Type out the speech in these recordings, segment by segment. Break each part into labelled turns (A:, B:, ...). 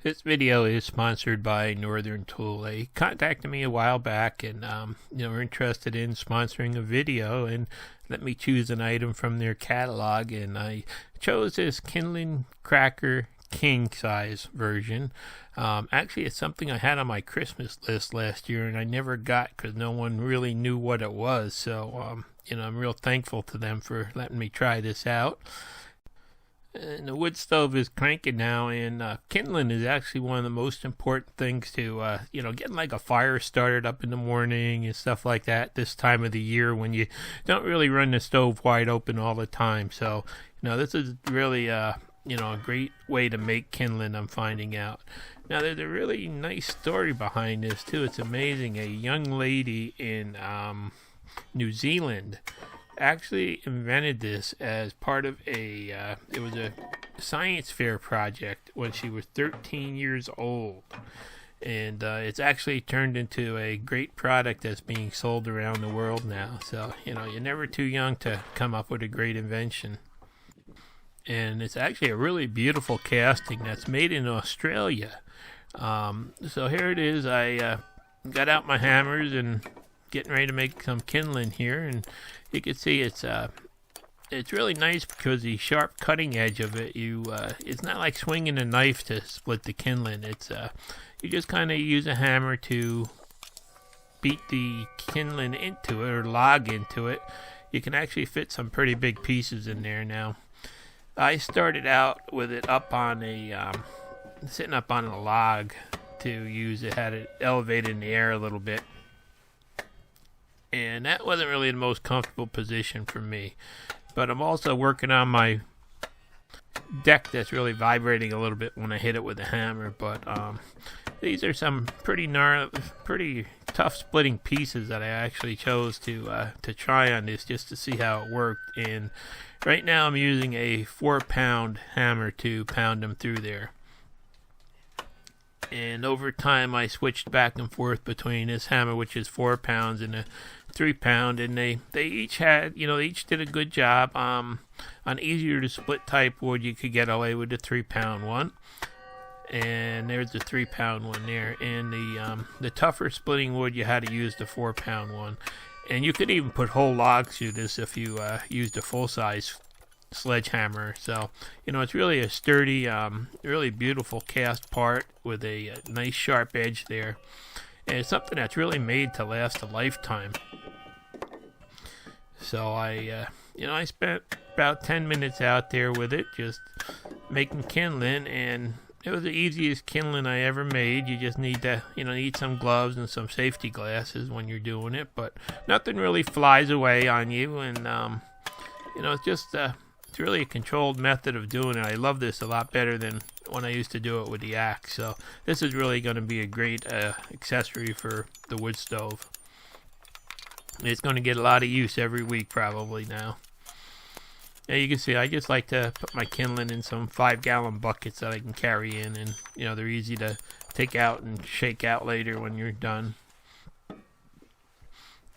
A: This video is sponsored by Northern Tool. They contacted me a while back and were interested in sponsoring a video and let me choose an item from their catalog, and I chose this Kindling cracker king size version. Actually, it's something I had on my Christmas list last year and I never got because no one really knew what it was. So I'm real thankful to them for letting me try this out. And the wood stove is cranking now, and kindling is actually one of the most important things to, getting like a fire started up in the morning and stuff like that this time of the year when you don't really run the stove wide open all the time. So, this is really, a great way to make kindling, I'm finding out. Now, there's a really nice story behind this, too. It's amazing. A young lady in New Zealand actually invented this as part of it was a science fair project when she was 13 years old, and it's actually turned into a great product that's being sold around the world now. So you're never too young to come up with a great invention. And it's actually a really beautiful casting that's made in Australia. So here it is. I got out my hammers and getting ready to make some kindling here, and you can see it's really nice because the sharp cutting edge of it, it's not like swinging a knife to split the kindling. It's you just kind of use a hammer to beat the kindling into it or log into it. You can actually fit some pretty big pieces in there. Now, I started out with it up on sitting up on a log to use it. Had it elevated in the air a little bit, and that wasn't really the most comfortable position for me. But I'm also working on my deck that's really vibrating a little bit when I hit it with a hammer. But these are some pretty tough splitting pieces that I actually chose to try on this just to see how it worked. And right now I'm using a 4-pound hammer to pound them through there. And over time I switched back and forth between this hammer, which is 4 pounds, and a 3-pound, and they each had, they each did a good job. On easier to split type wood, you could get away with the 3-pound one, and there's the 3-pound one there. And the tougher splitting wood, you had to use the 4-pound one, and you could even put whole logs through this if you used a full-size sledgehammer. So it's really a sturdy, really beautiful cast part with a nice sharp edge there, and it's something that's really made to last a lifetime. So I spent about 10 minutes out there with it just making kindling, and it was the easiest kindling I ever made. You just need to need some gloves and some safety glasses when you're doing it, but nothing really flies away on you, and it's just it's really a controlled method of doing it. I love this a lot better than when I used to do it with the axe. So this is really going to be a great accessory for the wood stove. It's going to get a lot of use every week probably now. Yeah, you can see I just like to put my kindling in some 5-gallon buckets that I can carry in, and they're easy to take out and shake out later when you're done.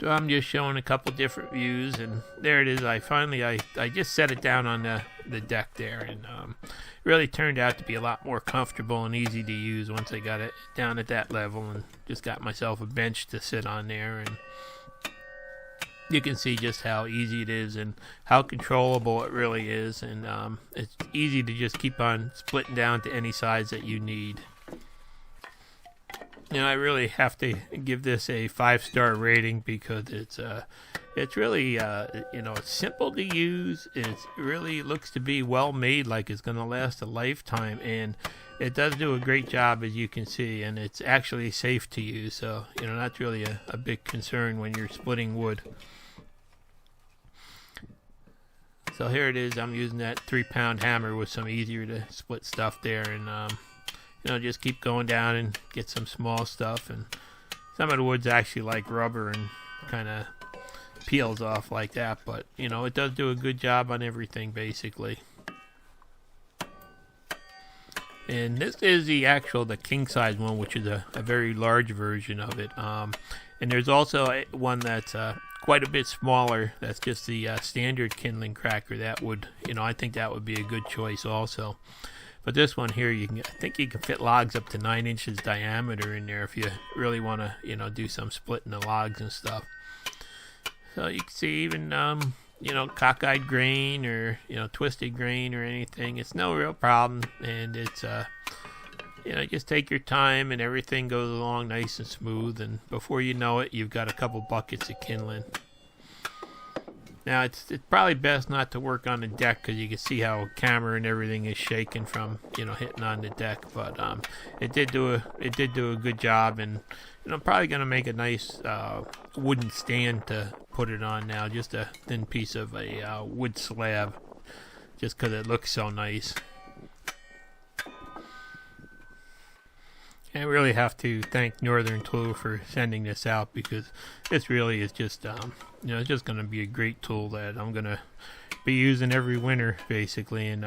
A: So I'm just showing a couple different views, and there it is. I just set it down on the deck there, and really turned out to be a lot more comfortable and easy to use once I got it down at that level, and just got myself a bench to sit on there. And you can see just how easy it is and how controllable it really is, and it's easy to just keep on splitting down to any size that you need. I really have to give this a 5-star rating because it's really it's simple to use. It really looks to be well made, like it's going to last a lifetime, and it does do a great job, as you can see, and it's actually safe to use. So that's really a big concern when you're splitting wood. So here it is. I'm using that 3-pound hammer with some easier to split stuff there, and just keep going down and get some small stuff. And some of the wood's actually like rubber and kind of peels off like that, but it does do a good job on everything basically. And this is the king size one, which is a very large version of it. And there's also one that's quite a bit smaller. That's just the standard kindling cracker. That would, I think that would be a good choice also. But this one here, I think you can fit logs up to 9 inches diameter in there if you really want to, do some splitting the logs and stuff. So you can see even, cockeyed grain or, twisted grain or anything. It's no real problem, and it's, just take your time and everything goes along nice and smooth, and before you know it, you've got a couple buckets of kindling. Now, it's probably best not to work on the deck because you can see how camera and everything is shaking from, hitting on the deck. But it did do a good job, and I'm probably going to make a nice wooden stand to put it on now. Just a thin piece of a wood slab, just because it looks so nice. I really have to thank Northern Tool for sending this out, because this really is just, it's just going to be a great tool that I'm going to be using every winter, basically, and,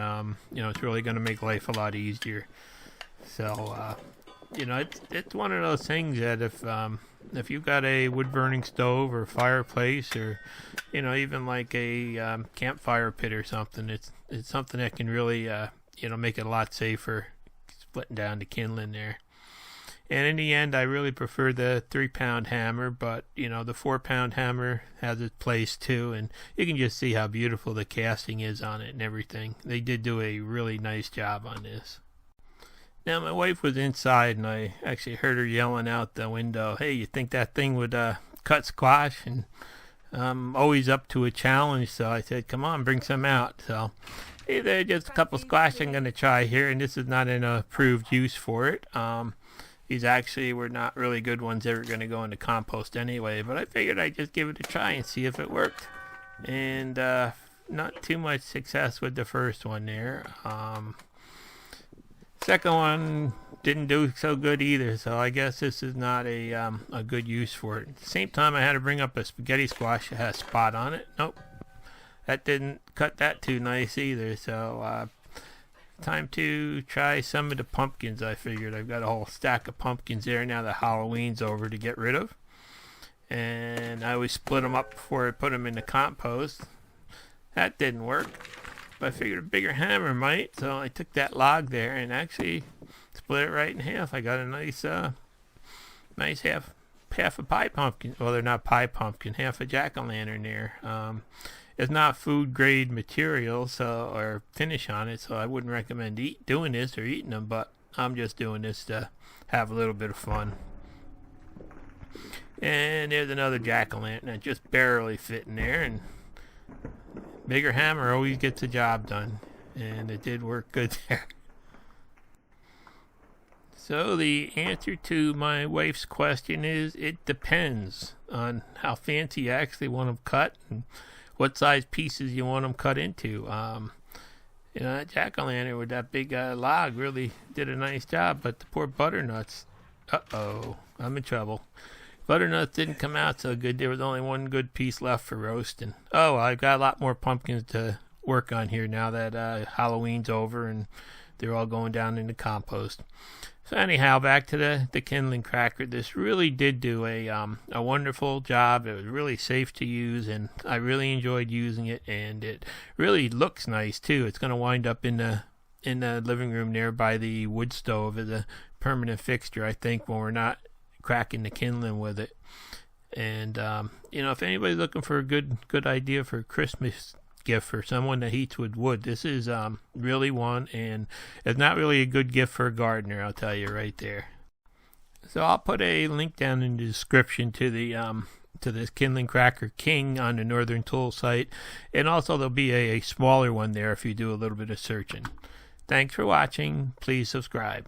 A: it's really going to make life a lot easier. So, it's one of those things that if you've got a wood-burning stove or fireplace, or, even like a campfire pit or something, it's something that can really, make it a lot safer splitting down the kindling there. And in the end, I really prefer the 3-pound hammer, but, the 4-pound hammer has its place too, and you can just see how beautiful the casting is on it and everything. They did do a really nice job on this. Now, my wife was inside, and I actually heard her yelling out the window, "Hey, you think that thing would cut squash?" And I'm always up to a challenge, so I said, "Come on, bring some out." So, hey, there's just a couple squash I'm going to try here, and this is not an approved use for it. These actually were not really good ones. They were going to go into compost anyway, but I figured I'd just give it a try and see if it worked. And not too much success with the first one there. Second one didn't do so good either, so I guess this is not a good use for it. At the same time, I had to bring up a spaghetti squash that has a spot on it. Nope, that didn't cut that too nice either, so time to try some of the pumpkins. I figured I've got a whole stack of pumpkins there now that Halloween's over to get rid of. And I always split them up before I put them in the compost. That didn't work, but I figured a bigger hammer might, so I took that log there and actually split it right in half. I got a nice half a pie pumpkin. Well, they're not pie pumpkin, half a jack-o'-lantern there. It's not food grade material, or finish on it, so I wouldn't recommend doing this or eating them, but I'm just doing this to have a little bit of fun. And there's another jack-o'-lantern that just barely fit in there, and bigger hammer always gets the job done, and it did work good there. So the answer to my wife's question is, it depends on how fancy you actually want them cut and what size pieces you want them cut into. That jack-o'-lantern with that big log really did a nice job, but the poor butternuts, I'm in trouble. Butternuts didn't come out so good. There was only one good piece left for roasting. Oh, I've got a lot more pumpkins to work on here now that Halloween's over and they're all going down in the compost. So anyhow, back to the kindling cracker. This really did do a wonderful job. It was really safe to use, and I really enjoyed using it. And it really looks nice too. It's going to wind up in the living room there by the wood stove as a permanent fixture, I think, when we're not cracking the kindling with it. And if anybody's looking for a good idea for Christmas gift for someone that heats with wood, this is really one, and it's not really a good gift for a gardener, I'll tell you right there. So I'll put a link down in the description to this Kindling Cracker King on the Northern Tool site, and also there'll be a smaller one there if you do a little bit of searching. Thanks for watching. Please subscribe.